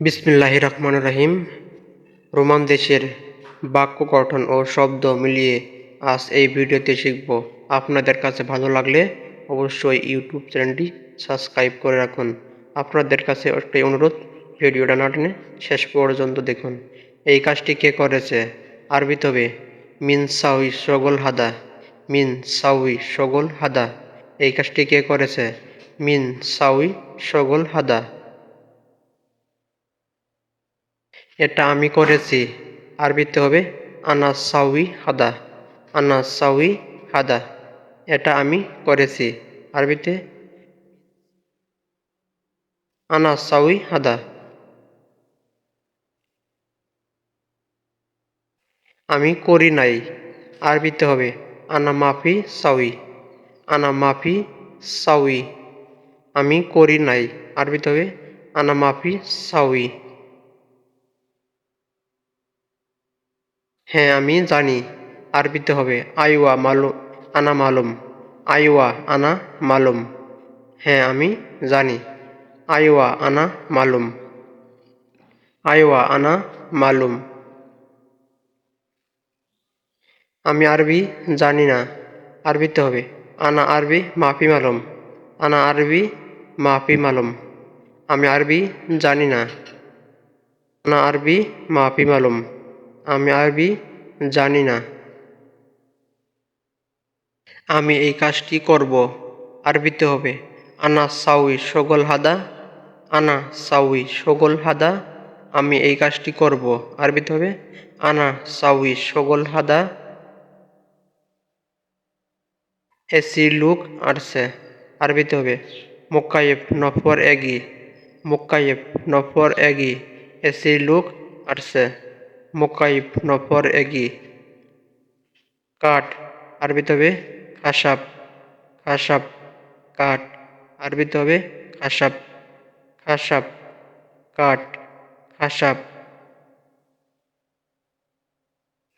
বিসমিল্লাহির রহমানির রহিম। রোমান দেশের বাক্য গঠন ও শব্দ মিলিয়ে আজ এই ভিডিওতে শিখব। আপনাদের কাছে ভালো লাগলে অবশ্যই ইউটিউব চ্যানেলটি সাবস্ক্রাইব করে রাখুন। আপনাদের কাছে একটাই অনুরোধ, ভিডিওটা না টেনে শেষ পর্যন্ত দেখুন। এই কাজটি কে করেছে? আরবিতে হবে মিন সাউই শগল হাদা। মিন সাউই শগল হাদা। এই কাজটি কে করেছে? মিন সাউই শগল হাদা। এটা আমি করেছি। আরবিতে হবে আনা সাউই হাদা। আনা সাউই হাদা। এটা আমি করেছি। আরবিতে আনা সাউই হাদা। আমি করি নাই। আরবিতে হবে আনা মাফি সাউই। আনা মাফি সাউই। আমি করি নাই। আরবিতে হবে আনা মাফি সাউই। হ্যাঁ, আমি জানি। আরবিতে হবে আইওয়া মালুম। আনা মালুম। আইওয়া আনা মালুম। হ্যাঁ, আমি জানি। আইওয়া আনা মালুম। আইওয়া আনা মালুম। আমি আরবি জানি না। আরবিতে হবে আনা আরবি মাফি মালুম। আনা আরবি মাফি মালুম। আমি আরবি জানি না। আনা আরবি মাফি মালুম। আমি আরবি জানি না। আমি এই কাজটি করব। আরবিতে হবে আনা সাউই শগল হাদা। আনা সাউই শগল হাদা। আমি এই কাজটি করব। আরবিতে হবে আনা সাউই শগল হাদা। এসি লুক আসছে। আরবিতে হবে মোকায়েব নফর এগি। মোকায়েব নফর এগি। এসি লুক আসছে। মোকাইব নফর এগি। কাঠ। আরবিতে হবে খাসাব। খাসাব কাঠ। আরবিতে হবে খাসাব। খাসাব কাঠ। খাসাব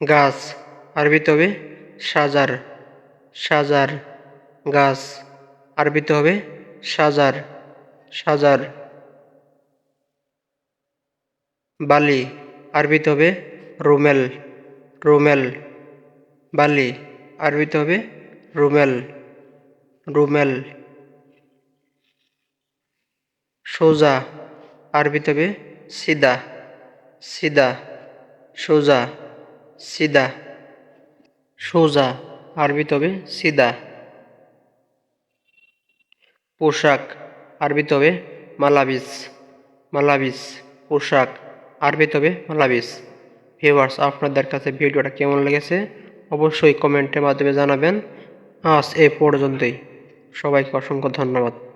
গাছ। আরবিতে হবে সাজার। সাজার গাছ। আরবিতে হবে সাজার। সাজার বালি। আরবিতে হবে রুমেল। রুমেল বালি। আরবিতে হবে রুমেল। রুমেল সোজা। আরবিতে হবে সিদা। সিদা সোজা। সিদা সোজা। আরবিতে হবে সিদা। পোশাক। আরবিতে হবে মালাবিস। মালাবিস পোশাক। আরবিতে হবে মালাবিস। ভিউয়ার্স, আপনাদের কাছে ভিডিওটা কেমন লেগেছে অবশ্যই কমেন্টের মাধ্যমে জানাবেন। আজ এ পর্যন্তই। সবাইকে অসংখ্য ধন্যবাদ।